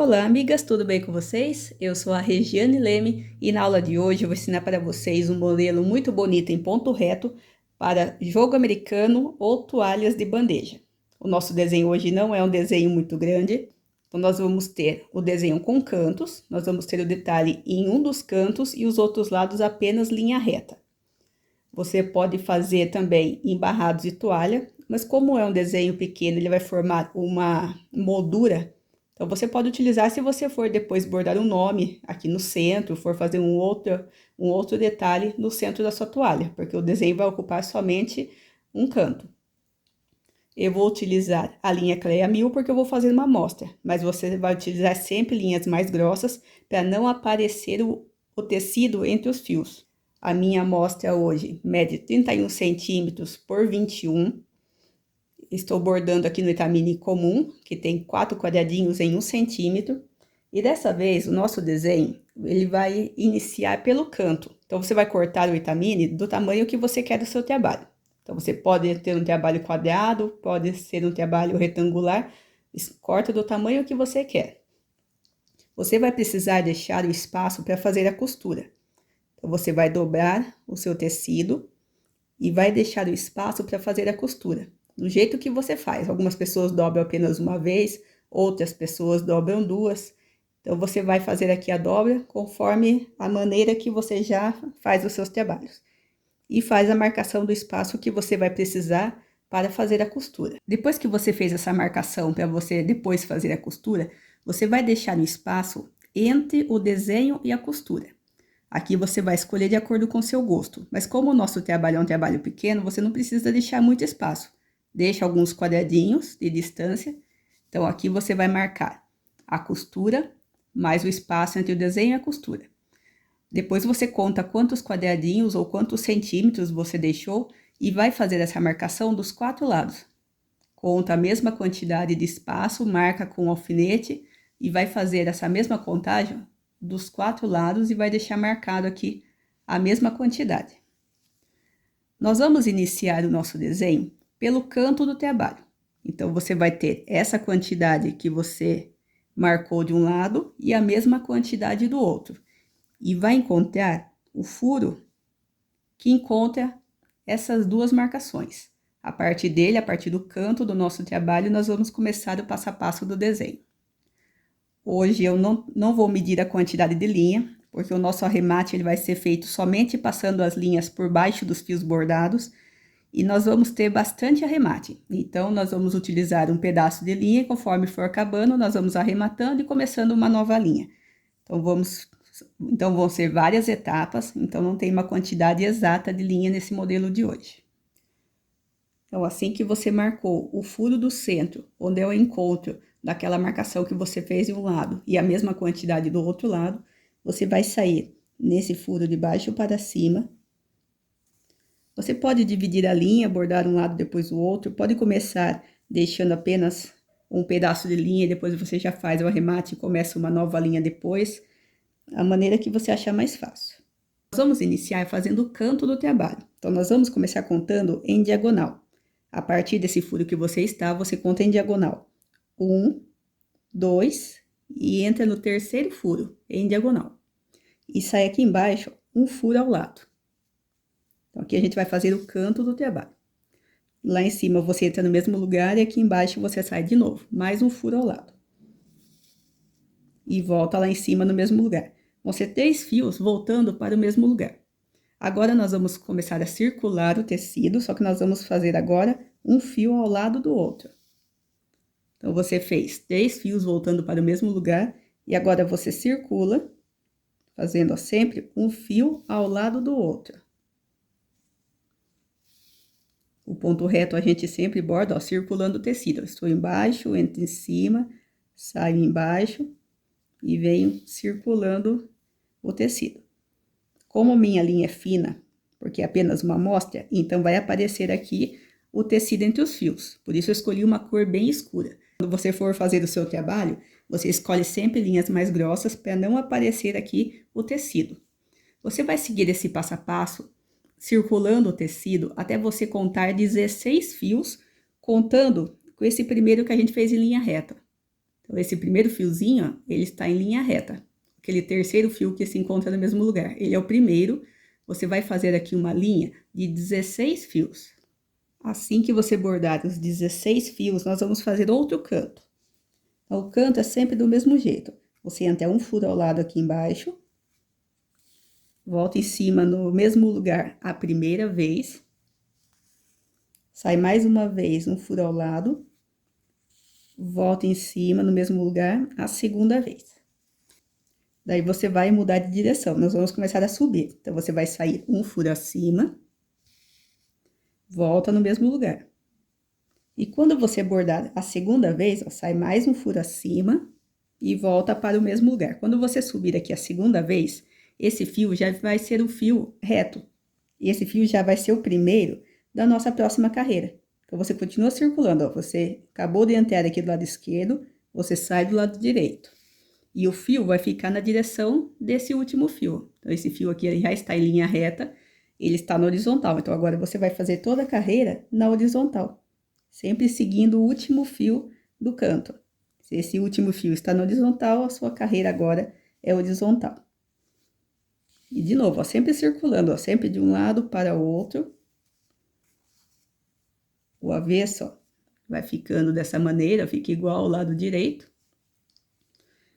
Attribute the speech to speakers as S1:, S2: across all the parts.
S1: Olá, amigas, tudo bem com vocês? Eu sou a Regiane Leme e na aula de hoje eu vou ensinar para vocês um modelo muito bonito em ponto reto para jogo americano ou toalhas de bandeja. O nosso desenho hoje não é um desenho muito grande, então nós vamos ter o desenho com cantos, nós vamos ter o detalhe em um dos cantos e os outros lados apenas linha reta. Você pode fazer também em barrados de toalha, mas como é um desenho pequeno, ele vai formar uma moldura. Então, você pode utilizar se você for depois bordar um nome aqui no centro, for fazer um outro detalhe no centro da sua toalha, porque o desenho vai ocupar somente um canto. Eu vou utilizar a linha Cleia 1000 porque eu vou fazer uma amostra, mas você vai utilizar sempre linhas mais grossas para não aparecer o tecido entre os fios. A minha amostra hoje mede 31 centímetros por 21. Estou bordando aqui no Itamine comum, que tem 4 quadradinhos em 1 centímetro. E dessa vez, o nosso desenho, ele vai iniciar pelo canto. Então, você vai cortar o Itamine do tamanho que você quer do seu trabalho. Então, você pode ter um trabalho quadrado, pode ser um trabalho retangular. Corta do tamanho que você quer. Você vai precisar deixar o espaço para fazer a costura. Então, você vai dobrar o seu tecido e vai deixar o espaço para fazer a costura. Do jeito que você faz. Algumas pessoas dobram apenas uma vez, outras pessoas dobram duas. Então, você vai fazer aqui a dobra conforme a maneira que você já faz os seus trabalhos. E faz a marcação do espaço que você vai precisar para fazer a costura. Depois que você fez essa marcação para você depois fazer a costura, você vai deixar um espaço entre o desenho e a costura. Aqui você vai escolher de acordo com o seu gosto, mas como o nosso trabalho é um trabalho pequeno, você não precisa deixar muito espaço. Deixa alguns quadradinhos de distância. Então, aqui você vai marcar a costura, mais o espaço entre o desenho e a costura. Depois você conta quantos quadradinhos ou quantos centímetros você deixou e vai fazer essa marcação dos 4 lados. Conta a mesma quantidade de espaço, marca com o alfinete e vai fazer essa mesma contagem dos 4 lados e vai deixar marcado aqui a mesma quantidade. Nós vamos iniciar o nosso desenho pelo canto do trabalho. Então, você vai ter essa quantidade que você marcou de um lado e a mesma quantidade do outro. E vai encontrar o furo que encontra essas duas marcações. A partir dele, a partir do canto do nosso trabalho, nós vamos começar o passo a passo do desenho. Hoje eu não vou medir a quantidade de linha, porque o nosso arremate ele vai ser feito somente passando as linhas por baixo dos fios bordados, e nós vamos ter bastante arremate. Então, nós vamos utilizar um pedaço de linha e conforme for acabando, nós vamos arrematando e começando uma nova linha. Então, vão ser várias etapas, então não tem uma quantidade exata de linha nesse modelo de hoje. Então, assim que você marcou o furo do centro, onde é o encontro daquela marcação que você fez de um lado e a mesma quantidade do outro lado, você vai sair nesse furo de baixo para cima. Você pode dividir a linha, bordar um lado depois o outro, pode começar deixando apenas um pedaço de linha e depois você já faz o arremate e começa uma nova linha depois, a maneira que você achar mais fácil. Nós vamos iniciar fazendo o canto do trabalho. Então, nós vamos começar contando em diagonal. A partir desse furo que você está, você conta em diagonal. 1, 2 e entra no terceiro furo em diagonal. E sai aqui embaixo um furo ao lado. Então, aqui a gente vai fazer o canto do trabalho. Lá em cima você entra no mesmo lugar e aqui embaixo você sai de novo, mais um furo ao lado. E volta lá em cima no mesmo lugar. Vão ser 3 fios voltando para o mesmo lugar. Agora, nós vamos começar a circular o tecido, só que nós vamos fazer agora um fio ao lado do outro. Então, você fez 3 fios voltando para o mesmo lugar e agora você circula, fazendo ó, sempre um fio ao lado do outro. O ponto reto a gente sempre borda, ó, circulando o tecido. Eu estou embaixo, entro em cima, saio embaixo e venho circulando o tecido. Como minha linha é fina, porque é apenas uma amostra, então vai aparecer aqui o tecido entre os fios. Por isso eu escolhi uma cor bem escura. Quando você for fazer o seu trabalho, você escolhe sempre linhas mais grossas para não aparecer aqui o tecido. Você vai seguir esse passo a passo, circulando o tecido até você contar 16 fios, contando com esse primeiro que a gente fez em linha reta. Então, esse primeiro fiozinho, ó, ele está em linha reta. Aquele terceiro fio que se encontra no mesmo lugar. Ele é o primeiro. Você vai fazer aqui uma linha de 16 fios. Assim que você bordar os 16 fios, nós vamos fazer outro canto. Então, o canto é sempre do mesmo jeito. Você entra um furo ao lado aqui embaixo. Volta em cima no mesmo lugar a primeira vez. Sai mais uma vez um furo ao lado. Volta em cima no mesmo lugar a segunda vez. Daí, você vai mudar de direção. Nós vamos começar a subir. Então, você vai sair um furo acima. Volta no mesmo lugar. E quando você bordar a segunda vez, ó, sai mais um furo acima e volta para o mesmo lugar. Quando você subir aqui a segunda vez, esse fio já vai ser um fio reto. E esse fio já vai ser o primeiro da nossa próxima carreira. Então, você continua circulando, ó. Você acabou de entrar aqui do lado esquerdo, você sai do lado direito. E o fio vai ficar na direção desse último fio. Então, esse fio aqui já está em linha reta, ele está na horizontal. Então, agora você vai fazer toda a carreira na horizontal. Sempre seguindo o último fio do canto. Se esse último fio está na horizontal, a sua carreira agora é horizontal. E de novo, ó, sempre circulando, ó, sempre de um lado para o outro. O avesso, ó, vai ficando dessa maneira, fica igual ao lado direito.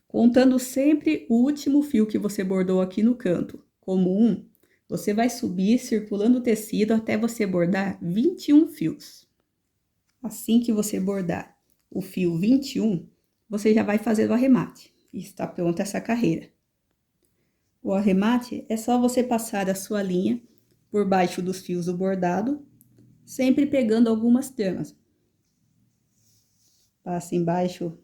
S1: Contando sempre o último fio que você bordou aqui no canto, como um, você vai subir circulando o tecido até você bordar 21 fios. Assim que você bordar o fio 21, você já vai fazer o arremate. E está pronta essa carreira. O arremate é só você passar a sua linha por baixo dos fios do bordado, sempre pegando algumas tramas. Passa embaixo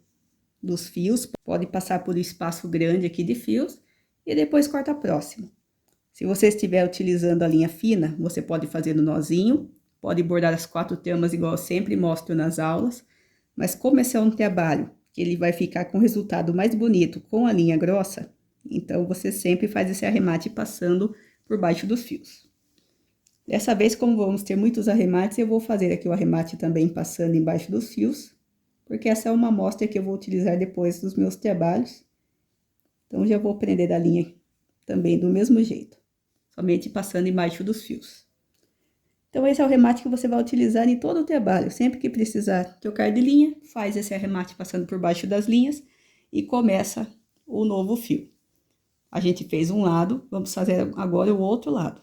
S1: dos fios, pode passar por um espaço grande aqui de fios e depois corta próximo. Se você estiver utilizando a linha fina, você pode fazer no nozinho, pode bordar as 4 tramas igual eu sempre mostro nas aulas, mas como esse é um trabalho que ele vai ficar com o resultado mais bonito com a linha grossa, então você sempre faz esse arremate passando por baixo dos fios. Dessa vez, como vamos ter muitos arremates, eu vou fazer aqui o arremate também passando embaixo dos fios, porque essa é uma amostra que eu vou utilizar depois dos meus trabalhos. Então, já vou prender a linha também do mesmo jeito, somente passando embaixo dos fios. Então, esse é o arremate que você vai utilizar em todo o trabalho. Sempre que precisar trocar de linha, faz esse arremate passando por baixo das linhas e começa o novo fio. A gente fez um lado, vamos fazer agora o outro lado.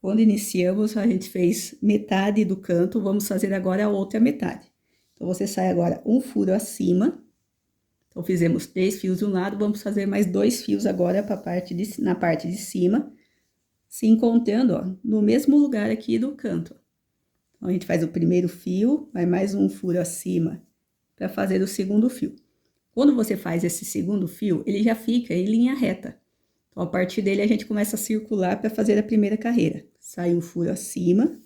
S1: Quando iniciamos, a gente fez metade do canto, vamos fazer agora a outra metade. Então, você sai agora um furo acima. Então, fizemos 3 fios de um lado, vamos fazer mais 2 fios agora na parte de cima, se encontrando, ó, no mesmo lugar aqui do canto. Então, a gente faz o primeiro fio, vai mais um furo acima para fazer o segundo fio. Quando você faz esse segundo fio, ele já fica em linha reta. Então, a partir dele, a gente começa a circular para fazer a primeira carreira. Sai um furo acima.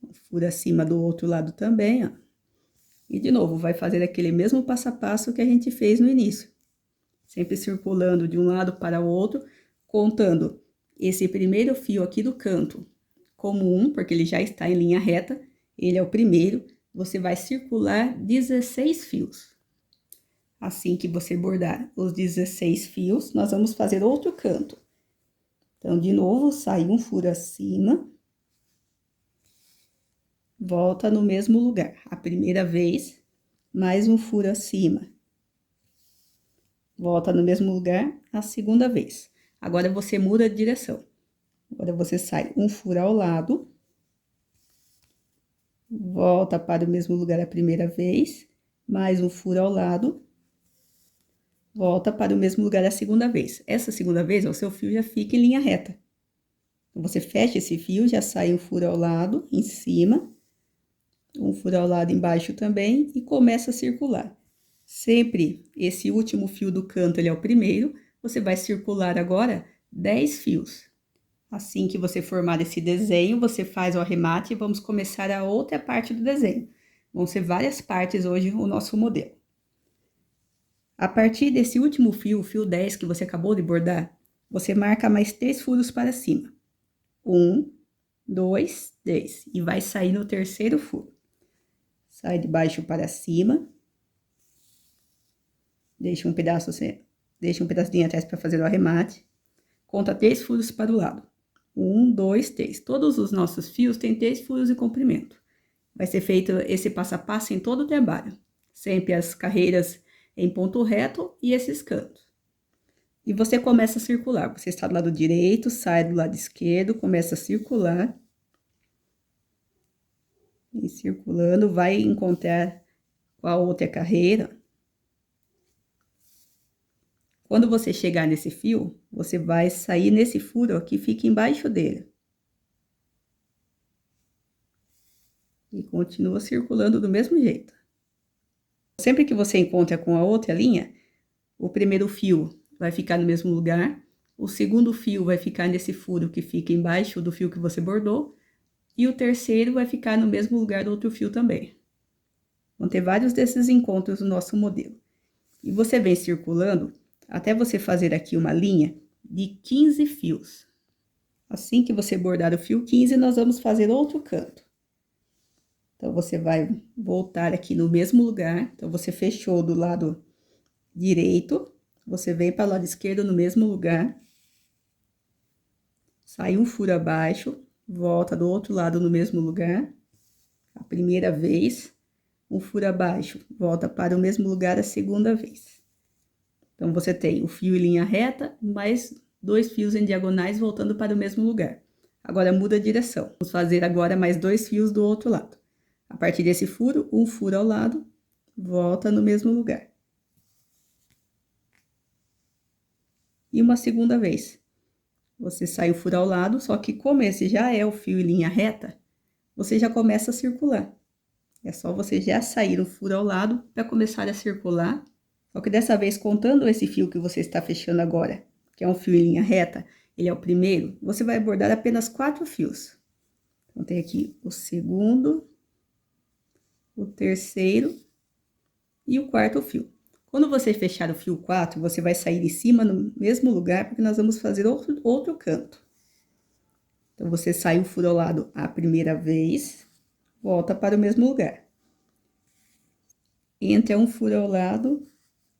S1: Um furo acima do outro lado também, ó. E, de novo, vai fazer aquele mesmo passo a passo que a gente fez no início. Sempre circulando de um lado para o outro, contando esse primeiro fio aqui do canto como um, porque ele já está em linha reta. Ele é o primeiro. Você vai circular 16 fios. Assim que você bordar os 16 fios, nós vamos fazer outro canto. Então, de novo, sai um furo acima. Volta no mesmo lugar. A primeira vez, mais um furo acima. Volta no mesmo lugar a segunda vez. Agora, você muda de direção. Agora, você sai um furo ao lado. Volta para o mesmo lugar a primeira vez, mais um furo ao lado. Volta para o mesmo lugar a segunda vez. Essa segunda vez, o seu fio já fica em linha reta. Então, você fecha esse fio, já sai um furo ao lado, em cima. Um furo ao lado embaixo também e começa a circular. Sempre esse último fio do canto, ele é o primeiro. Você vai circular agora 10 fios. Assim que você formar esse desenho, você faz o arremate e vamos começar a outra parte do desenho. Vão ser várias partes hoje o nosso modelo. A partir desse último fio, o fio 10 que você acabou de bordar, você marca mais 3 furos para cima. 1, 2, 3. E vai sair no terceiro furo. sai de baixo para cima, deixa um pedacinho atrás para fazer o arremate, conta 3 furos para o lado. 1, 2, 3. Todos os nossos fios têm 3 furos de comprimento. Vai ser feito esse passo a passo em todo o trabalho. Sempre as carreiras em ponto reto e esses cantos. E você começa a circular. Você está do lado direito, sai do lado esquerdo, começa a circular. E circulando, vai encontrar com a outra carreira. Quando você chegar nesse fio, você vai sair nesse furo que fica embaixo dele. E continua circulando do mesmo jeito. Sempre que você encontra com a outra linha, o primeiro fio vai ficar no mesmo lugar, o segundo fio vai ficar nesse furo que fica embaixo do fio que você bordou, e o terceiro vai ficar no mesmo lugar do outro fio também. Vão ter vários desses encontros no nosso modelo. E você vem circulando até você fazer aqui uma linha de 15 fios. Assim que você bordar o fio 15, nós vamos fazer outro canto. Então, você vai voltar aqui no mesmo lugar. Então, você fechou do lado direito, você vem para o lado esquerdo no mesmo lugar. Sai um furo abaixo, volta do outro lado no mesmo lugar. A primeira vez, um furo abaixo, volta para o mesmo lugar a segunda vez. Então, você tem o fio em linha reta, mais 2 fios em diagonais voltando para o mesmo lugar. Agora, muda a direção. Vamos fazer agora mais 2 fios do outro lado. A partir desse furo, um furo ao lado, volta no mesmo lugar. E uma segunda vez. Você sai o furo ao lado, só que como esse já é o fio em linha reta, você já começa a circular. É só você já sair o furo ao lado para começar a circular. Só que dessa vez, contando esse fio que você está fechando agora, que é um fio em linha reta, ele é o primeiro, você vai bordar apenas 4 fios. Então, tem aqui o segundo, o terceiro e o quarto fio. Quando você fechar o fio 4, você vai sair em cima no mesmo lugar, porque nós vamos fazer outro canto. Então, você sai o furo ao lado a primeira vez, volta para o mesmo lugar. Entra um furo ao lado,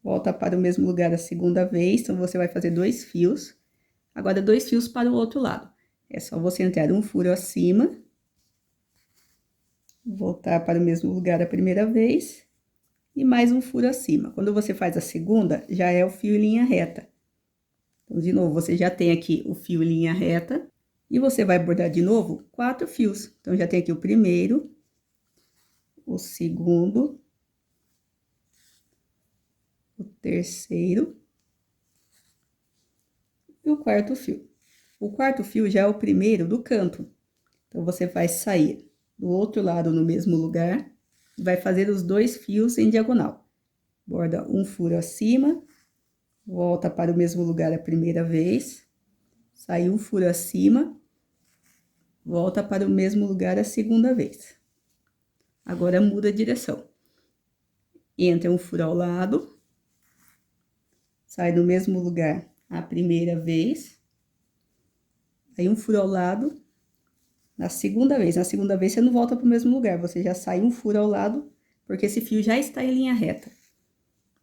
S1: volta para o mesmo lugar a segunda vez, então você vai fazer 2 fios. Agora, 2 fios para o outro lado. É só você entrar um furo acima, voltar para o mesmo lugar a primeira vez e mais um furo acima. Quando você faz a segunda, já é o fio em linha reta. Então, de novo, você já tem aqui o fio em linha reta e você vai bordar de novo 4 fios. Então, já tem aqui o primeiro, o segundo, o terceiro e o quarto fio. O quarto fio já é o primeiro do canto. Então, você vai sair do outro lado no mesmo lugar e vai fazer os 2 fios em diagonal. Borda um furo acima, volta para o mesmo lugar a primeira vez, sai um furo acima, volta para o mesmo lugar a segunda vez. Agora, muda a direção. Entra um furo ao lado, sai do mesmo lugar a primeira vez, aí um furo ao lado, na segunda vez. Na segunda vez, você não volta para o mesmo lugar, você já sai um furo ao lado, porque esse fio já está em linha reta.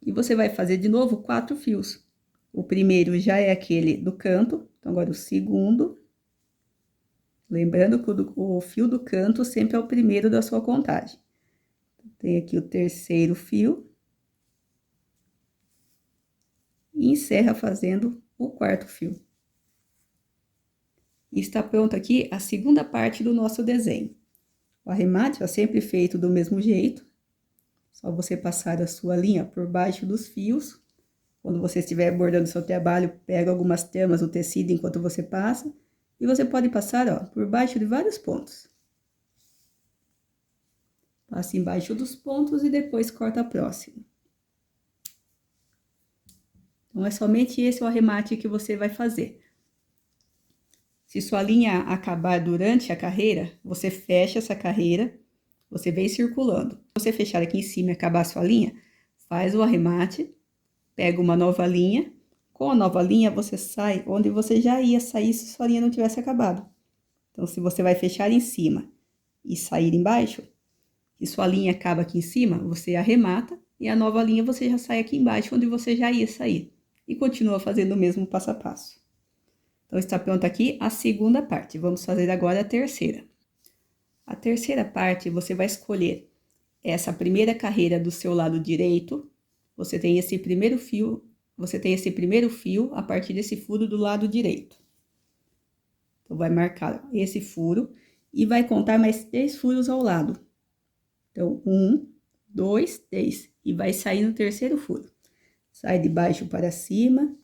S1: E você vai fazer de novo 4 fios. O primeiro já é aquele do canto, então agora o segundo. Lembrando que o fio do canto sempre é o primeiro da sua contagem. Tem aqui o terceiro fio. E encerra fazendo o quarto fio. E está pronto aqui a segunda parte do nosso desenho. O arremate é sempre feito do mesmo jeito. Só você passar a sua linha por baixo dos fios. Quando você estiver bordando seu trabalho, pega algumas tramas do tecido enquanto você passa. E você pode passar, ó, por baixo de vários pontos. Passa embaixo dos pontos e depois corta a próxima. Então, é somente esse o arremate que você vai fazer. Se sua linha acabar durante a carreira, você fecha essa carreira, você vem circulando. Se você fechar aqui em cima e acabar a sua linha, faz o arremate, pega uma nova linha. Com a nova linha, você sai onde você já ia sair se sua linha não tivesse acabado. Então, se você vai fechar em cima e sair embaixo, e sua linha acaba aqui em cima, você arremata e a nova linha você já sai aqui embaixo, onde você já ia sair. E continua fazendo o mesmo passo a passo. Então, está pronta aqui a segunda parte. Vamos fazer agora a terceira. A terceira parte, você vai escolher essa primeira carreira do seu lado direito. Você tem esse primeiro fio a partir desse furo do lado direito. Então, vai marcar esse furo e vai contar mais 3 furos ao lado. Então, 1, 2, 3. E vai sair no terceiro furo. Sai de baixo para cima.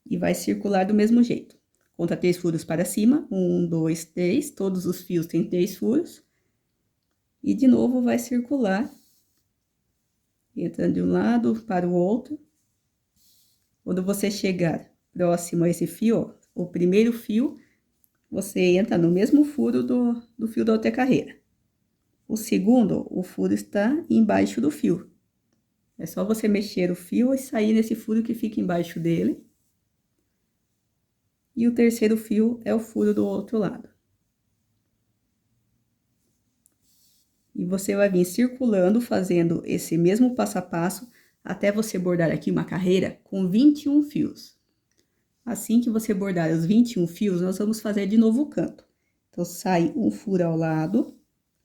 S1: E vai circular do mesmo jeito. Conta 3 furos para cima. 1, 2, 3. Todos os fios têm 3 furos. E de novo vai circular. Entrando de um lado para o outro. Quando você chegar próximo a esse fio, ó, o primeiro fio, você entra no mesmo furo do fio da outra carreira. O segundo, o furo está embaixo do fio. É só você mexer o fio e sair nesse furo que fica embaixo dele. E o terceiro fio é o furo do outro lado. E você vai vir circulando, fazendo esse mesmo passo a passo, até você bordar aqui uma carreira com 21 fios. Assim que você bordar os 21 fios, nós vamos fazer de novo o canto. Então, sai um furo ao lado,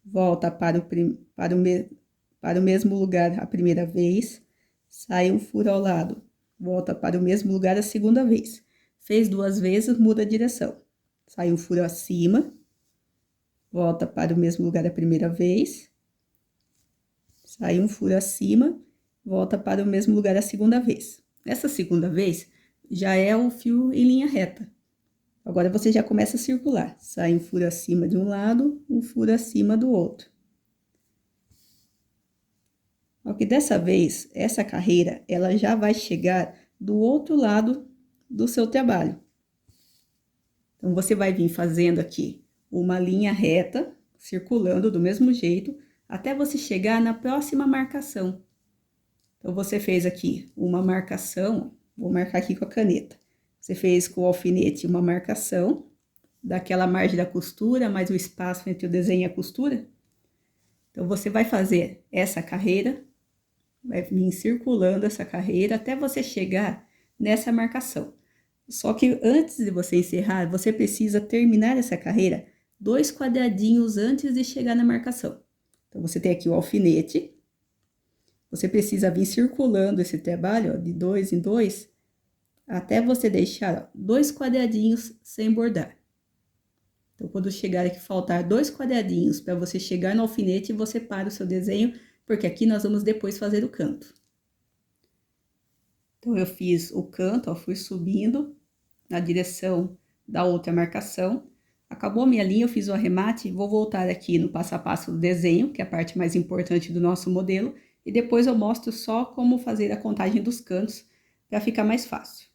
S1: volta para o mesmo lugar a primeira vez, sai um furo ao lado, volta para o mesmo lugar a segunda vez. Fez 2 vezes, muda a direção. Sai um furo acima, volta para o mesmo lugar a primeira vez, sai um furo acima, volta para o mesmo lugar a segunda vez. Essa segunda vez já é o fio em linha reta. Agora você já começa a circular. Sai um furo acima de um lado, um furo acima do outro. Só que dessa vez, essa carreira, ela já vai chegar do outro lado do seu trabalho. Então, você vai vir fazendo aqui uma linha reta, circulando do mesmo jeito, até você chegar na próxima marcação. Então, você fez aqui uma marcação, vou marcar aqui com a caneta. Você fez com o alfinete uma marcação daquela margem da costura, mais o espaço entre o desenho e a costura. Então, você vai fazer essa carreira, vai vir circulando essa carreira até você chegar nessa marcação. Só que antes de você encerrar, você precisa terminar essa carreira 2 quadradinhos antes de chegar na marcação. Então, você tem aqui o alfinete. Você precisa vir circulando esse trabalho, ó, de 2 em 2, até você deixar, ó, 2 quadradinhos sem bordar. Então, quando chegar aqui, faltar 2 quadradinhos para você chegar no alfinete, você para o seu desenho, porque aqui nós vamos depois fazer o canto. Então, eu fiz o canto, ó, fui subindo na direção da outra marcação. Acabou a minha linha, eu fiz o arremate, vou voltar aqui no passo a passo do desenho, que é a parte mais importante do nosso modelo, e depois eu mostro só como fazer a contagem dos cantos, para ficar mais fácil.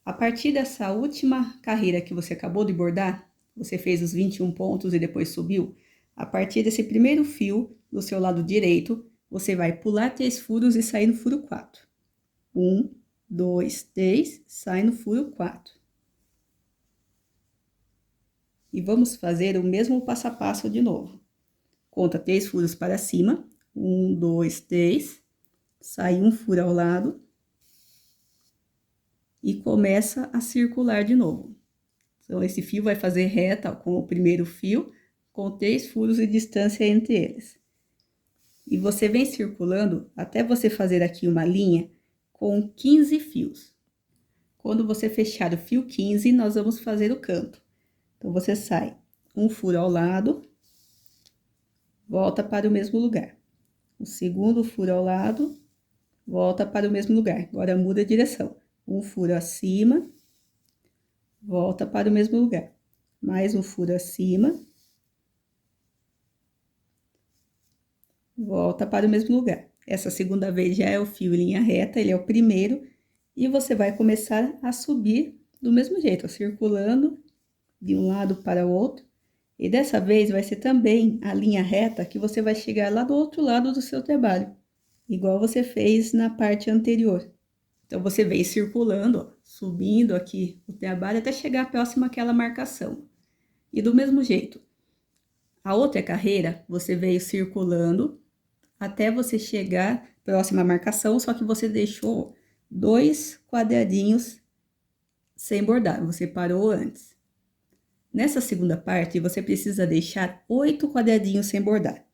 S1: A partir dessa última carreira que você acabou de bordar, você fez os 21 pontos e depois subiu, a partir desse primeiro fio, do seu lado direito, você vai pular 3 furos e sair no furo 4. 1, 2, 3, sai no furo 4. E vamos fazer o mesmo passo a passo de novo. Conta 3 furos para cima. 1, 2, 3. Sai um furo ao lado. E começa a circular de novo. Então, esse fio vai fazer reta com o primeiro fio, com 3 furos de distância entre eles. E você vem circulando até você fazer aqui uma linha com 15 fios. Quando você fechar o fio 15, nós vamos fazer o canto. Então, você sai um furo ao lado, volta para o mesmo lugar. O segundo furo ao lado, volta para o mesmo lugar. Agora, muda a direção. Um furo acima, volta para o mesmo lugar. Mais um furo acima, volta para o mesmo lugar. Essa segunda vez já é o fio em linha reta, ele é o primeiro, e você vai começar a subir do mesmo jeito, ó, circulando de um lado para o outro. E dessa vez vai ser também a linha reta que você vai chegar lá do outro lado do seu trabalho, igual você fez na parte anterior. Então, você vem circulando, ó, subindo aqui o trabalho até chegar próximo àquela marcação. E do mesmo jeito, A outra carreira, você veio circulando até você chegar próxima à marcação, só que você deixou 2 quadradinhos sem bordar, você parou antes. Nessa segunda parte, você precisa deixar 8 quadradinhos sem bordar.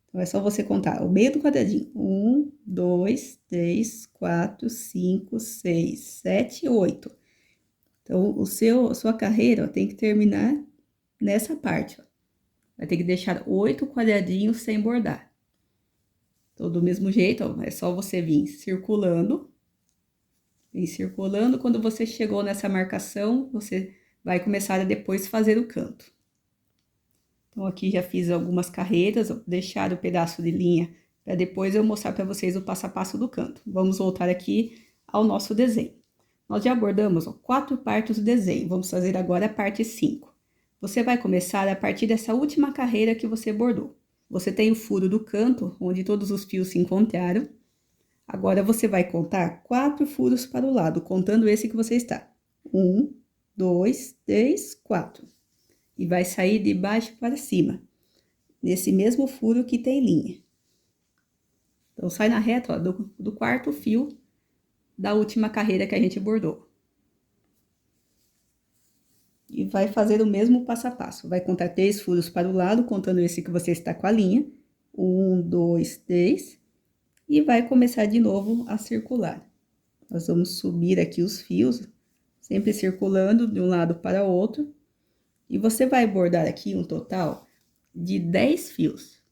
S1: Então, é só você contar o meio do quadradinho. 1, 2, 3, 4, 5, 6, 7, 8. Então, a sua carreira ó, tem que terminar nessa parte. Ó. Vai ter que deixar 8 quadradinhos sem bordar. Então, do mesmo jeito, ó, é só você vir circulando. Vem circulando. Quando você chegou nessa marcação, você vai começar a depois fazer o canto. Então, aqui já fiz algumas carreiras, ó, deixar o pedaço de linha para depois eu mostrar para vocês o passo a passo do canto. Vamos voltar aqui ao nosso desenho. Nós já abordamos ó, 4 partes do desenho, vamos fazer agora a parte 5. Você vai começar a partir dessa última carreira que você bordou. Você tem o furo do canto, onde todos os fios se encontraram. Agora, você vai contar 4 furos para o lado, contando esse que você está. 1, 2, 3, 4. E vai sair de baixo para cima, nesse mesmo furo que tem linha. Então, sai na reta ó, do quarto fio da última carreira que a gente bordou. E vai fazer o mesmo passo a passo. Vai contar 3 furos para o lado, contando esse que você está com a linha. 1, 2, 3. E vai começar de novo a circular. Nós vamos subir aqui os fios, sempre circulando de um lado para o outro. E você vai bordar aqui um total de 10 fios.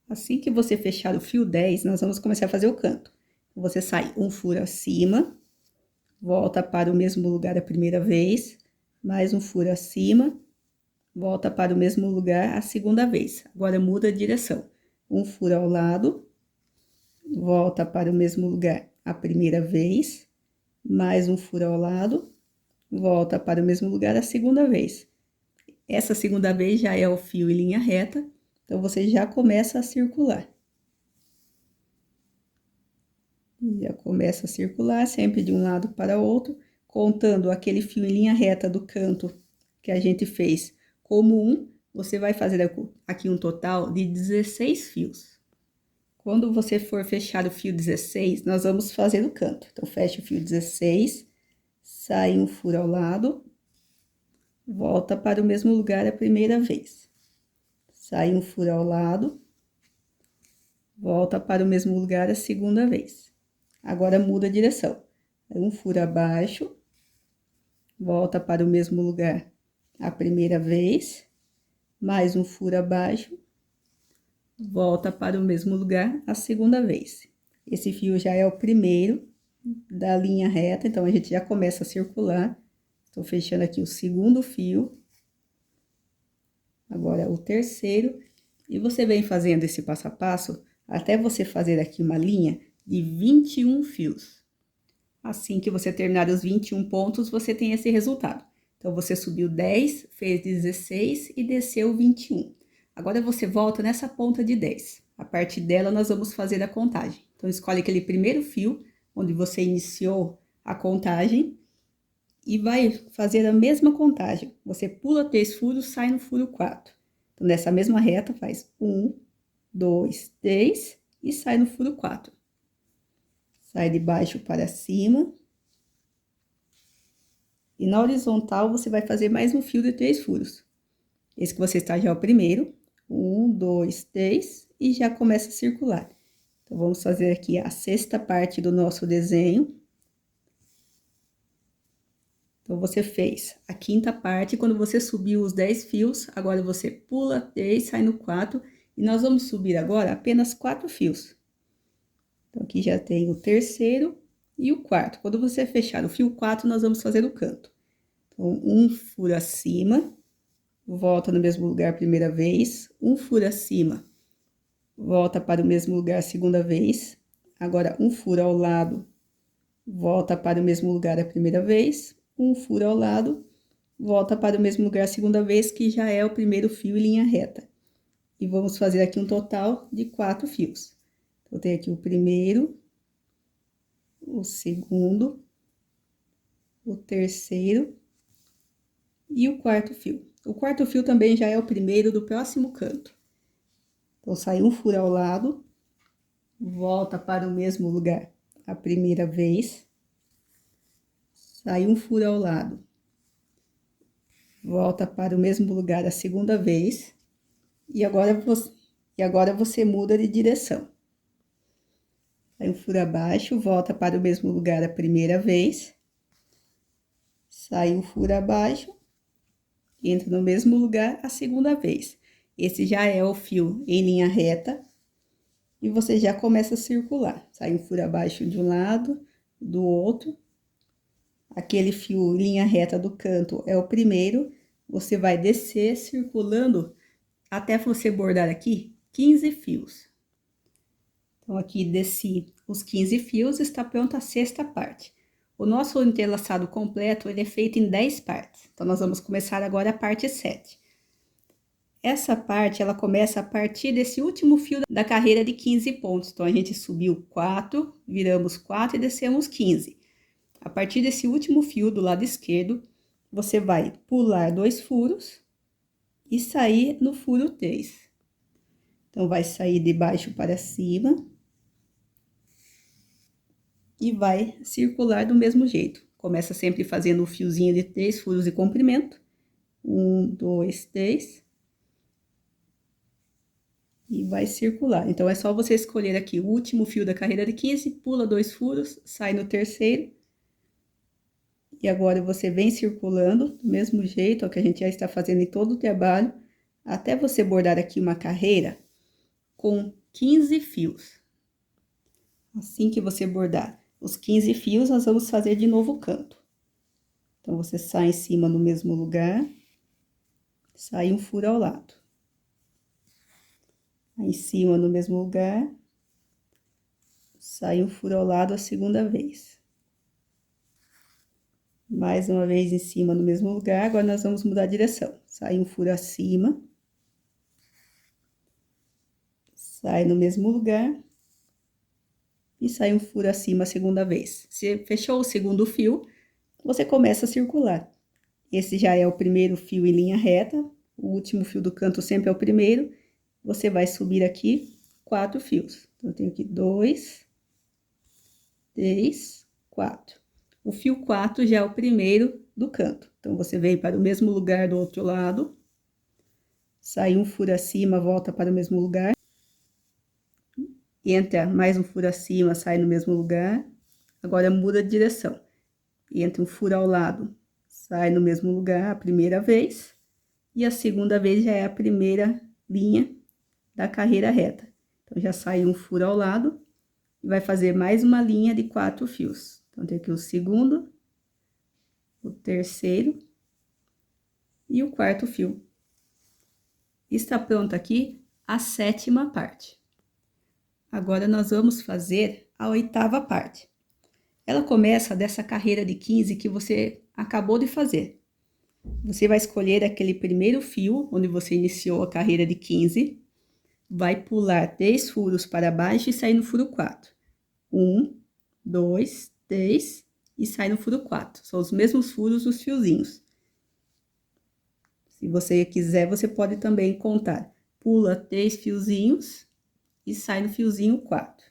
S1: Assim que você fechar o fio 10, nós vamos começar a fazer o canto. Você sai um furo acima, volta para o mesmo lugar a primeira vez, mais um furo acima, volta para o mesmo lugar a segunda vez. Agora muda a direção. Um furo ao lado, volta para o mesmo lugar a primeira vez, mais um furo ao lado, volta para o mesmo lugar a segunda vez. Essa segunda vez já é o fio em linha reta, então você já começa a circular. Já começa a circular sempre de um lado para o outro, contando aquele fio em linha reta do canto que a gente fez como um, você vai fazer aqui um total de 16 fios. Quando você for fechar o fio 16, nós vamos fazer o canto. Então, fecha o fio 16, sai um furo ao lado, volta para o mesmo lugar a primeira vez. Sai um furo ao lado, volta para o mesmo lugar a segunda vez. Agora, muda a direção. Um furo abaixo, volta para o mesmo lugar a primeira vez, mais um furo abaixo, volta para o mesmo lugar a segunda vez. Esse fio já é o primeiro da linha reta, então a gente já começa a circular. Estou fechando aqui o segundo fio. Agora o terceiro. E você vem fazendo esse passo a passo até você fazer aqui uma linha de 21 fios. Assim que você terminar os 21 pontos, você tem esse resultado. Então, você subiu 10, fez 16 e desceu 21. Agora, você volta nessa ponta de 10. A partir dela, nós vamos fazer a contagem. Então, escolhe aquele primeiro fio, onde você iniciou a contagem, e vai fazer a mesma contagem. Você pula 3 furos, sai no furo 4. Então, nessa mesma reta, faz 1, 2, 3 e sai no furo 4. Sai de baixo para cima. E na horizontal, você vai fazer mais um fio de 3 furos. Esse que você está já é o primeiro. 1, 2, 3 e já começa a circular. Então, vamos fazer aqui a sexta parte do nosso desenho. Então, você fez a quinta parte, quando você subiu os 10 fios, agora você pula 3, sai no 4, e nós vamos subir agora apenas 4 fios. Então, aqui já tem o terceiro e o quarto. Quando você fechar o fio 4, nós vamos fazer o canto. Então, um furo acima, volta no mesmo lugar a primeira vez, um furo acima, volta para o mesmo lugar a segunda vez, agora um furo ao lado, volta para o mesmo lugar a primeira vez, um furo ao lado, volta para o mesmo lugar a segunda vez, que já é o primeiro fio em linha reta. E vamos fazer aqui um total de 4 fios. Então, tem aqui o primeiro, o segundo, o terceiro e o quarto fio. O quarto fio também já é o primeiro do próximo canto. Então, sai um furo ao lado, volta para o mesmo lugar a primeira vez, sai um furo ao lado, volta para o mesmo lugar a segunda vez, e agora você muda de direção. Sai um furo abaixo, volta para o mesmo lugar a primeira vez, sai um furo abaixo, entra no mesmo lugar a segunda vez. Esse já é o fio em linha reta, e você já começa a circular. Sai um furo abaixo de um lado, do outro. Aquele fio linha reta do canto é o primeiro, você vai descer circulando até você bordar aqui 15 fios. Então, aqui desci os 15 fios, está pronta a sexta parte. O nosso entrelaçado completo, ele é feito em 10 partes. Então, nós vamos começar agora a parte 7. Essa parte, ela começa a partir desse último fio da carreira de 15 pontos. Então, a gente subiu 4, viramos 4 e descemos 15. A partir desse último fio do lado esquerdo, você vai pular 2 furos e sair no furo 3. Então, vai sair de baixo para cima e vai circular do mesmo jeito. Começa sempre fazendo um fiozinho de 3 furos de comprimento. 1, 2, 3. E vai circular. Então, é só você escolher aqui o último fio da carreira de 15, pula 2 furos, sai no terceiro. E agora, você vem circulando do mesmo jeito, ó, que a gente já está fazendo em todo o trabalho, até você bordar aqui uma carreira com 15 fios. Assim que você bordar os 15 fios, nós vamos fazer de novo o canto. Então, você sai em cima no mesmo lugar, sai um furo ao lado. Aí, em cima no mesmo lugar, sai um furo ao lado a segunda vez. Mais uma vez em cima no mesmo lugar, agora nós vamos mudar a direção. Sai um furo acima. Sai no mesmo lugar. E sai um furo acima a segunda vez. Você fechou o segundo fio, você começa a circular. Esse já é o primeiro fio em linha reta. O último fio do canto sempre é o primeiro. Você vai subir aqui 4 fios. Então, eu tenho aqui 2, 3, 4. O fio 4 já é o primeiro do canto. Então, você vem para o mesmo lugar do outro lado, sai um furo acima, volta para o mesmo lugar, entra mais um furo acima, sai no mesmo lugar, agora muda de direção. Entra um furo ao lado, sai no mesmo lugar a primeira vez, e a segunda vez já é a primeira linha da carreira reta. Então, já sai um furo ao lado, e vai fazer mais uma linha de 4 fios. Então, tem aqui o segundo, o terceiro e o quarto fio. Está pronta aqui a 7ª parte. Agora, nós vamos fazer a 8ª parte. Ela começa dessa carreira de 15 que você acabou de fazer. Você vai escolher aquele primeiro fio, onde você iniciou a carreira de 15, vai pular 3 furos para baixo e sair no furo 4. 1, 2, 3 e sai no furo 4. São os mesmos furos dos fiozinhos. Se você quiser, você pode também contar. Pula 3 fiozinhos e sai no fiozinho 4.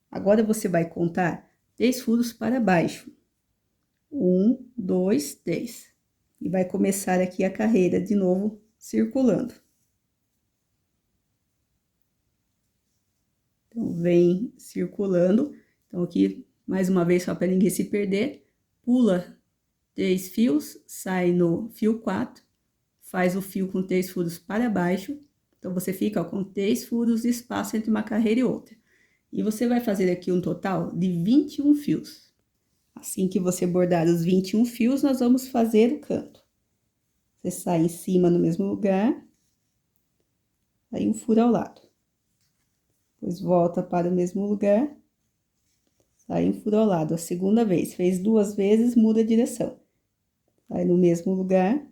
S1: Agora, você vai contar 3 furos para baixo. 1, 2, 3. E vai começar aqui a carreira de novo, circulando. Então, vem circulando. Então, aqui, mais uma vez, só para ninguém se perder, pula 3 fios, sai no fio 4, faz o fio com 3 furos para baixo. Então, você fica, ó, com 3 furos de espaço entre uma carreira e outra. E você vai fazer aqui um total de 21 fios. Assim que você bordar os 21 fios, nós vamos fazer o canto. Você sai em cima no mesmo lugar, aí um furo ao lado. Depois, volta para o mesmo lugar, sai um furo ao lado. A segunda vez, fez 2 vezes, muda a direção. Sai no mesmo lugar,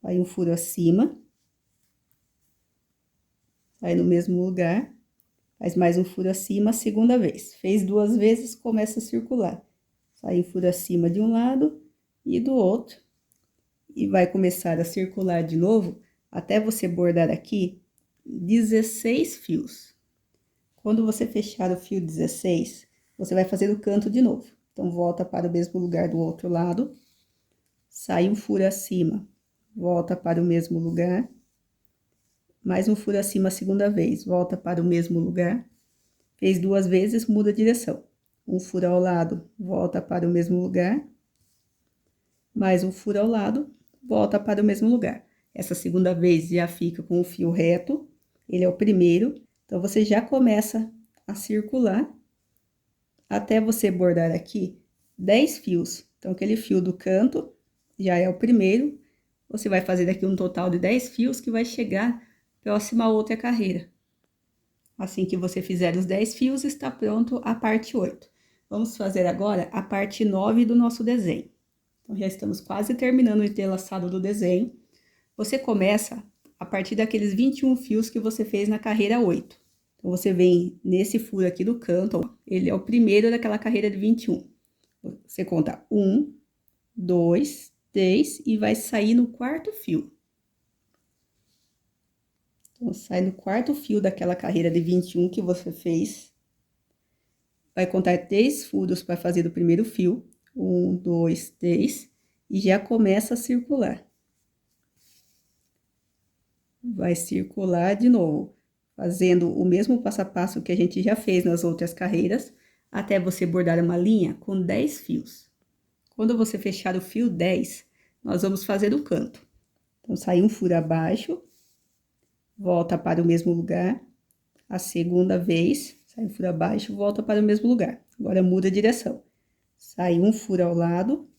S1: aí um furo acima, sai no mesmo lugar, faz mais um furo acima a segunda vez. Fez 2 vezes, começa a circular. Sai um furo acima de um lado e do outro. e vai começar a circular de novo até você bordar aqui 16 fios. Quando você fechar o fio 16, você vai fazer o canto de novo. Então, volta para o mesmo lugar do outro lado, sai um furo acima, volta para o mesmo lugar, mais um furo acima a segunda vez, volta para o mesmo lugar, fez 2 vezes, muda a direção. Um furo ao lado, volta para o mesmo lugar, mais um furo ao lado, volta para o mesmo lugar. Essa segunda vez já fica com o fio reto, ele é o primeiro, então você já começa a circular até você bordar aqui 10 fios. Então, aquele fio do canto já é o primeiro, você vai fazer aqui um total de 10 fios que vai chegar próxima a outra carreira. Assim que você fizer os 10 fios, está pronto a parte 8. Vamos fazer agora a parte 9 do nosso desenho. Então, já estamos quase terminando o entrelaçado do desenho. Você começa a partir daqueles 21 fios que você fez na carreira 8. Então, você vem nesse furo aqui do canto, ó, ele é o primeiro daquela carreira de 21. Você conta 1, 2, 3 e vai sair no quarto fio. Então, sai no quarto fio daquela carreira de 21 que você fez. Vai contar 3 furos para fazer do primeiro fio. 1, 2, 3. E já começa a circular. Vai circular de novo, fazendo o mesmo passo a passo que a gente já fez nas outras carreiras, até você bordar uma linha com 10 fios. Quando você fechar o fio 10, nós vamos fazer o canto. Então, sai um furo abaixo, volta para o mesmo lugar, a segunda vez, sai um furo abaixo, volta para o mesmo lugar. Agora, muda a direção. Sai um furo ao lado,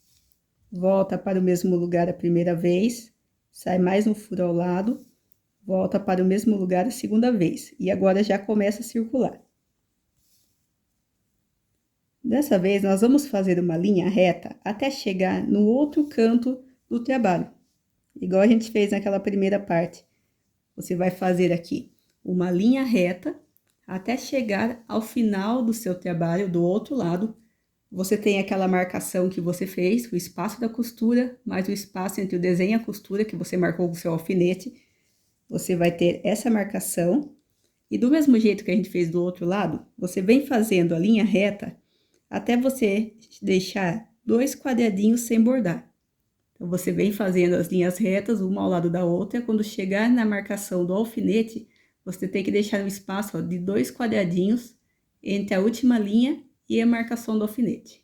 S1: volta para o mesmo lugar a primeira vez, sai mais um furo ao lado, volta para o mesmo lugar a segunda vez. E agora já começa a circular. Dessa vez, nós vamos fazer uma linha reta até chegar no outro canto do trabalho. Igual a gente fez naquela primeira parte. Você vai fazer aqui uma linha reta até chegar ao final do seu trabalho, do outro lado. Você tem aquela marcação que você fez, o espaço da costura, mais o espaço entre o desenho e a costura que você marcou com o seu alfinete. Você vai ter essa marcação. E do mesmo jeito que a gente fez do outro lado, você vem fazendo a linha reta até você deixar 2 quadradinhos sem bordar. Então, você vem fazendo as linhas retas, uma ao lado da outra. Quando chegar na marcação do alfinete, você tem que deixar um espaço, ó, de 2 quadradinhos entre a última linha e a marcação do alfinete.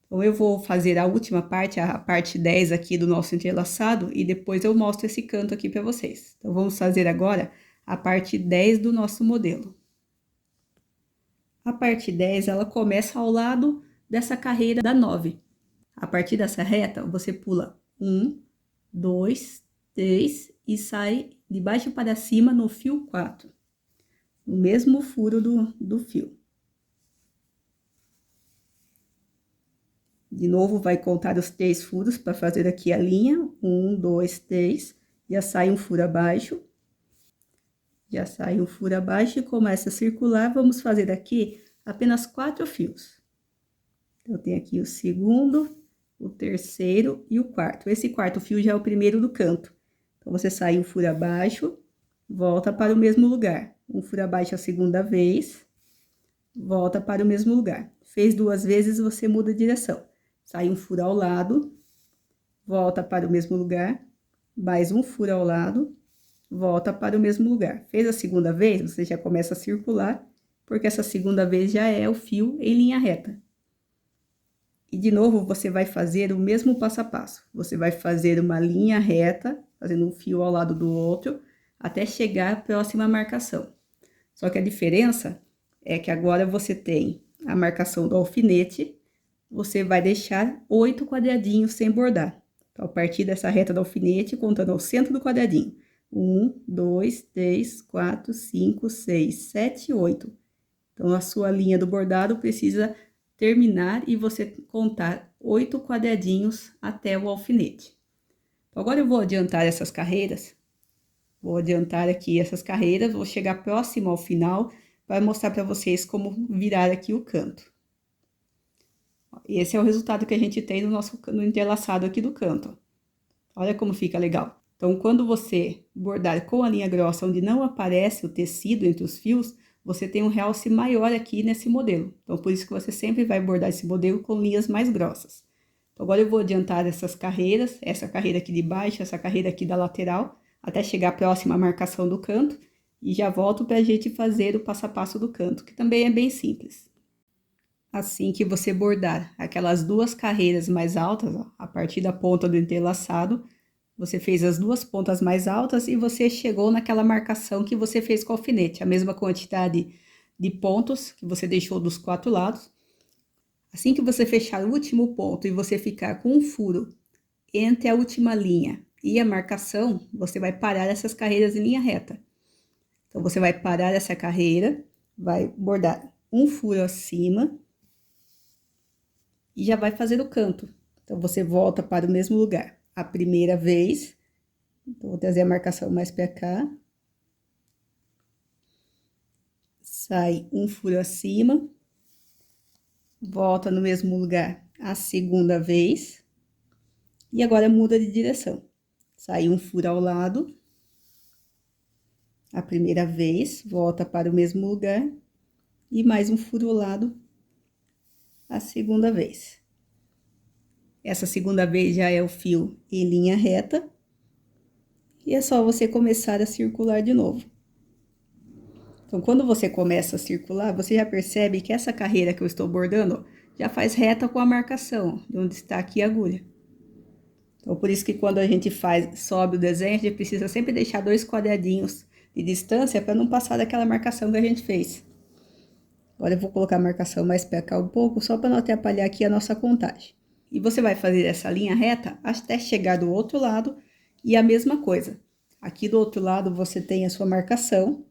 S1: Então, eu vou fazer a última parte, a parte 10 aqui do nosso entrelaçado, e depois eu mostro esse canto aqui para vocês. Então, vamos fazer agora a parte 10 do nosso modelo. A parte 10, ela começa ao lado dessa carreira da 9. A partir dessa reta, você pula 1, 2, 3 e sai de baixo para cima no fio 4. No mesmo furo do fio. De novo, vai contar os 3 furos para fazer aqui a linha. 1, 2, 3. Já sai um furo abaixo. Já sai um furo abaixo e começa a circular. Vamos fazer aqui apenas 4 fios. Então, tem aqui o segundo, o terceiro e o quarto. Esse quarto fio já é o primeiro do canto. Então, você sai um furo abaixo, volta para o mesmo lugar. Um furo abaixo a segunda vez, volta para o mesmo lugar. Fez 2 vezes, você muda a direção. Sai um furo ao lado, volta para o mesmo lugar, mais um furo ao lado, volta para o mesmo lugar. Fez a segunda vez, você já começa a circular, porque essa segunda vez já é o fio em linha reta. E de novo, você vai fazer o mesmo passo a passo. Você vai fazer uma linha reta, fazendo um fio ao lado do outro, até chegar à próxima marcação. Só que a diferença é que agora você tem a marcação do alfinete, você vai deixar 8 quadradinhos sem bordar. Então, a partir dessa reta do alfinete, contando ao centro do quadradinho. 1, 2, 3, 4, 5, 6, 7, 8. Então, a sua linha do bordado precisa terminar e você contar 8 quadradinhos até o alfinete. Então, agora eu vou adiantar essas carreiras. Vou adiantar aqui essas carreiras, vou chegar próximo ao final para mostrar para vocês como virar aqui o canto. Esse é o resultado que a gente tem no entrelaçado aqui do canto. Olha como fica legal. Então, quando você bordar com a linha grossa, onde não aparece o tecido entre os fios, você tem um realce maior aqui nesse modelo. Então, por isso que você sempre vai bordar esse modelo com linhas mais grossas. Então, agora eu vou adiantar essas carreiras, essa carreira aqui de baixo, essa carreira aqui da lateral, até chegar próxima à marcação do canto, e já volto para a gente fazer o passo a passo do canto, que também é bem simples. Assim que você bordar aquelas duas carreiras mais altas, ó, a partir da ponta do entrelaçado, você fez as duas pontas mais altas e você chegou naquela marcação que você fez com o alfinete, a mesma quantidade de pontos que você deixou dos quatro lados. Assim que você fechar o último ponto e você ficar com um furo entre a última linha e a marcação, você vai parar essas carreiras em linha reta. Então, você vai parar essa carreira, vai bordar um furo acima e já vai fazer o canto. Então, você volta para o mesmo lugar. A primeira vez, então, vou trazer a marcação mais para cá. Sai um furo acima, volta no mesmo lugar a segunda vez. E agora muda de direção. Sai um furo ao lado. A primeira vez, volta para o mesmo lugar. E mais um furo ao lado a segunda vez. Essa segunda vez já é o fio em linha reta. E é só você começar a circular de novo. Então, quando você começa a circular, você já percebe que essa carreira que eu estou bordando, ó, já faz reta com a marcação, de onde está aqui a agulha. Então, por isso que quando a gente sobe o desenho, a gente precisa sempre deixar 2 quadradinhos de distância para não passar daquela marcação que a gente fez. Agora eu vou colocar a marcação mais para cá um pouco, só para não atrapalhar aqui a nossa contagem. E você vai fazer essa linha reta até chegar do outro lado e a mesma coisa. Aqui do outro lado você tem a sua marcação.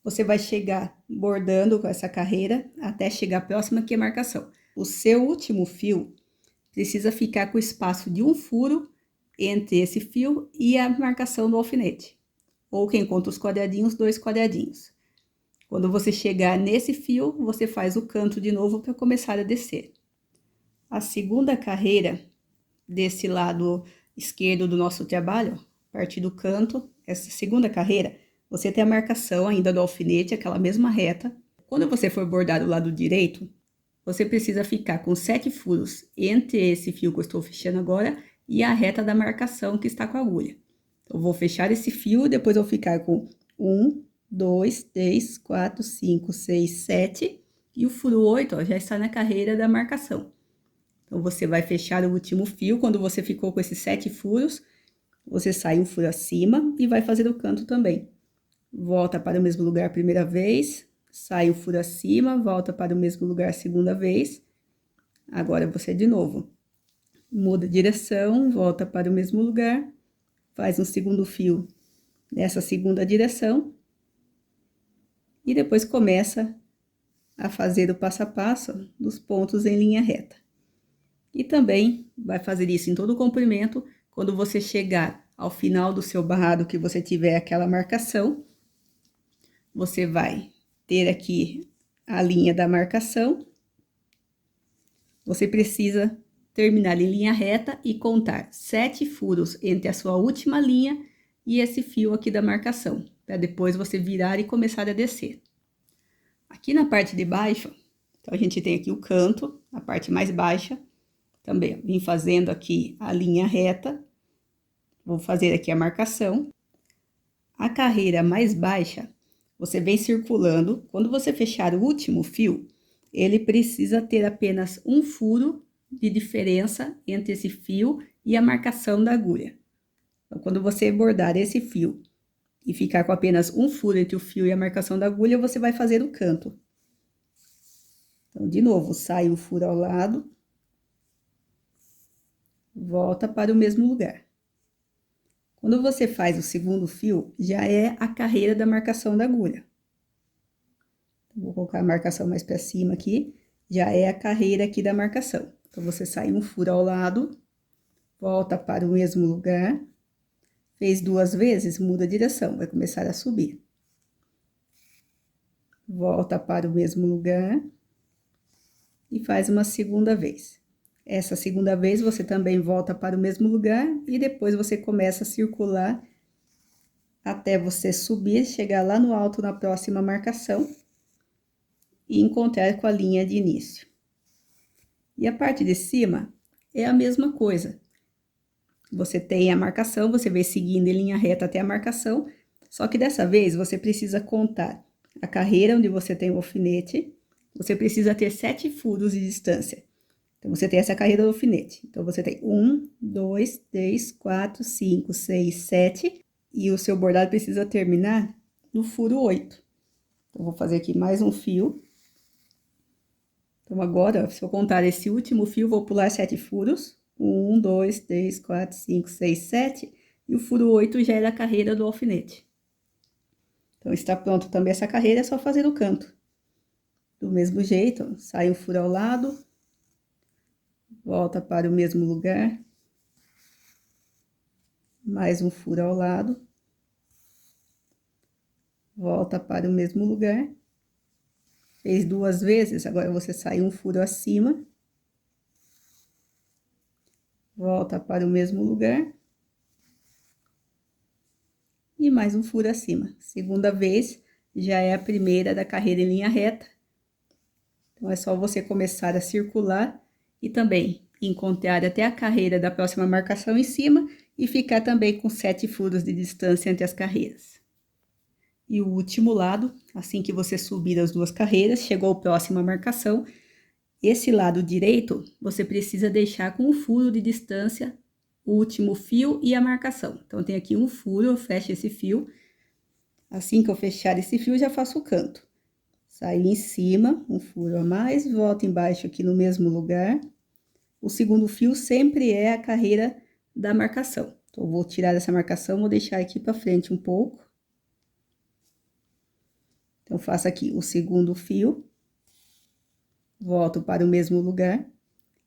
S1: Você vai chegar bordando com essa carreira até chegar próxima aqui a marcação. O seu último fio precisa ficar com o espaço de um furo entre esse fio e a marcação do alfinete. Ou quem conta os quadradinhos, 2 quadradinhos. Quando você chegar nesse fio, você faz o canto de novo para começar a descer. A segunda carreira desse lado esquerdo do nosso trabalho, a partir do canto, essa segunda carreira, você tem a marcação ainda do alfinete, aquela mesma reta. Quando você for bordar do lado direito, você precisa ficar com 7 furos entre esse fio que eu estou fechando agora e a reta da marcação que está com a agulha. Então, eu vou fechar esse fio, depois eu vou ficar com 1, 2, 3, 4, 5, 6, 7 e o furo 8, ó, já está na carreira da marcação. Então, você vai fechar o último fio, quando você ficou com esses 7 furos, você sai um furo acima e vai fazer o canto também. Volta para o mesmo lugar a primeira vez, sai o furo acima, volta para o mesmo lugar a segunda vez. Agora, você de novo, muda a direção, volta para o mesmo lugar, faz um segundo fio nessa segunda direção. E depois começa a fazer o passo a passo dos pontos em linha reta. E também vai fazer isso em todo o comprimento, quando você chegar ao final do seu barrado, que você tiver aquela marcação, você vai ter aqui a linha da marcação. Você precisa terminar em linha reta e contar 7 furos entre a sua última linha e esse fio aqui da marcação, para depois você virar e começar a descer. Aqui na parte de baixo, então a gente tem aqui o canto, a parte mais baixa, também vim fazendo aqui a linha reta, vou fazer aqui a marcação. A carreira mais baixa, você vem circulando, quando você fechar o último fio, ele precisa ter apenas um furo de diferença entre esse fio e a marcação da agulha. Então, quando você bordar esse fio e ficar com apenas um furo entre o fio e a marcação da agulha, você vai fazer o canto. Então, de novo, sai o furo ao lado, volta para o mesmo lugar. Quando você faz o segundo fio, já é a carreira da marcação da agulha. Vou colocar a marcação mais para cima aqui, já é a carreira aqui da marcação. Então, você sai um furo ao lado, volta para o mesmo lugar, fez 2 vezes, muda a direção, vai começar a subir. Volta para o mesmo lugar e faz uma segunda vez. Essa segunda vez, você também volta para o mesmo lugar e depois você começa a circular até você subir, chegar lá no alto na próxima marcação e encontrar com a linha de início. E a parte de cima é a mesma coisa. Você tem a marcação, você vai seguindo em linha reta até a marcação, só que dessa vez você precisa contar a carreira onde você tem o alfinete, você precisa ter 7 furos de distância. Então, você tem essa carreira do alfinete. Então, você tem 1, 2, 3, 4, 5, 6, 7. E o seu bordado precisa terminar no furo 8. Então, vou fazer aqui mais um fio. Então, agora, se eu contar esse último fio, vou pular 7 furos. 1, 2, 3, 4, 5, 6, 7. E o furo 8 já é da carreira do alfinete. Então, está pronto também essa carreira, é só fazer o canto. Do mesmo jeito, sai um furo ao lado. Volta para o mesmo lugar. Mais um furo ao lado. Volta para o mesmo lugar. Fez 2 vezes, agora você sai um furo acima. Volta para o mesmo lugar. E mais um furo acima. Segunda vez, já é a primeira da carreira em linha reta. Então, é só você começar a circular e também encontrar até a carreira da próxima marcação em cima e ficar também com 7 furos de distância entre as carreiras. E o último lado, assim que você subir as 2 carreiras, chegou a próxima marcação, esse lado direito, você precisa deixar com um furo de distância o último fio e a marcação. Então, tem aqui um furo, eu fecho esse fio. Assim que eu fechar esse fio, já faço o canto. Saio em cima, um furo a mais, volto embaixo aqui no mesmo lugar. O segundo fio sempre é a carreira da marcação. Então, eu vou tirar essa marcação, vou deixar aqui para frente um pouco. Então, faço aqui o segundo fio. Volto para o mesmo lugar.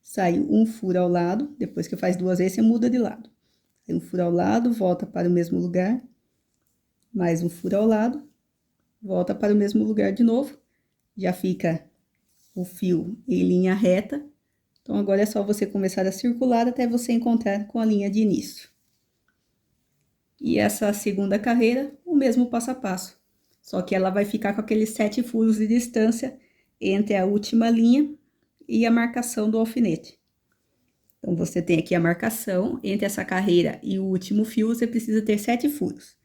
S1: Saio um furo ao lado. Depois que faz 2 vezes, você muda de lado. Sai um furo ao lado, volta para o mesmo lugar. Mais um furo ao lado. Volta para o mesmo lugar de novo. Já fica o fio em linha reta. Então, agora é só você começar a circular até você encontrar com a linha de início. E essa segunda carreira, o mesmo passo a passo. Só que ela vai ficar com aqueles 7 furos de distância entre a última linha e a marcação do alfinete. Então, você tem aqui a marcação, entre essa carreira e o último fio, você precisa ter 7 furos.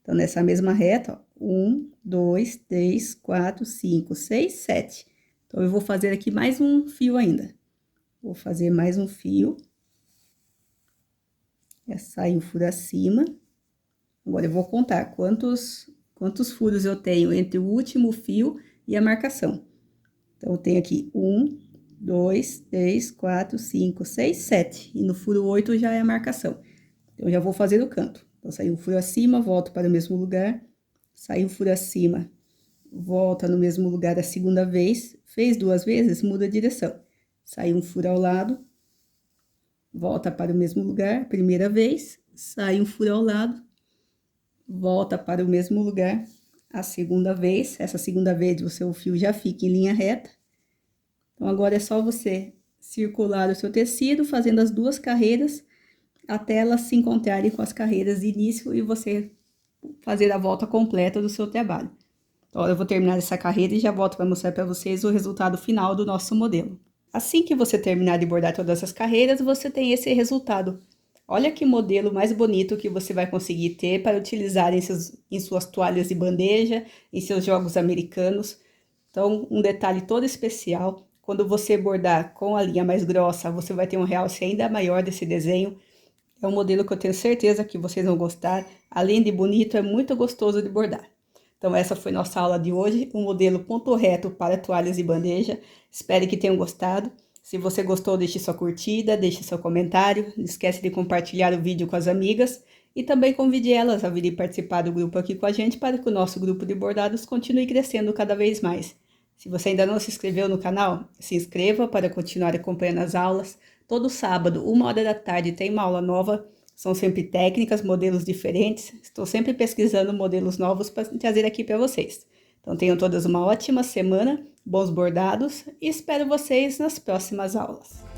S1: Então, nessa mesma reta, ó, 1, 2, 3, 4, 5, 6, 7. Então, eu vou fazer aqui mais um fio ainda. Vou fazer mais um fio. Já sai um furo acima. Agora, eu vou contar quantos furos eu tenho entre o último fio e a marcação. Então, eu tenho aqui 1, 2, 3, 4, 5, 6, 7. E no furo 8 já é a marcação. Então, eu já vou fazer o canto. Então, saí um furo acima, volto para o mesmo lugar. Saí um furo acima, volta no mesmo lugar a segunda vez. Fez 2 vezes, muda a direção. Sai um furo ao lado. Volta para o mesmo lugar, primeira vez. Sai um furo ao lado. Volta para o mesmo lugar a segunda vez. Essa segunda vez, o seu fio já fica em linha reta. Então, agora é só você circular o seu tecido, fazendo as 2 carreiras, até elas se encontrarem com as carreiras de início e você fazer a volta completa do seu trabalho. Então, eu vou terminar essa carreira e já volto para mostrar para vocês o resultado final do nosso modelo. Assim que você terminar de bordar todas as carreiras, você tem esse resultado. Olha que modelo mais bonito que você vai conseguir ter para utilizar em suas toalhas de bandeja, em seus jogos americanos. Então, um detalhe todo especial, quando você bordar com a linha mais grossa, você vai ter um realce ainda maior desse desenho. É um modelo que eu tenho certeza que vocês vão gostar. Além de bonito, é muito gostoso de bordar. Então, essa foi nossa aula de hoje, um modelo ponto reto para toalhas de bandeja. Espero que tenham gostado. Se você gostou, deixe sua curtida, deixe seu comentário. Não esquece de compartilhar o vídeo com as amigas. E também convide elas a virem participar do grupo aqui com a gente para que o nosso grupo de bordados continue crescendo cada vez mais. Se você ainda não se inscreveu no canal, se inscreva para continuar acompanhando as aulas. Todo sábado, 1h da tarde, tem uma aula nova. São sempre técnicas, modelos diferentes. Estou sempre pesquisando modelos novos para trazer aqui para vocês. Então, tenham todas uma ótima semana, bons bordados e espero vocês nas próximas aulas.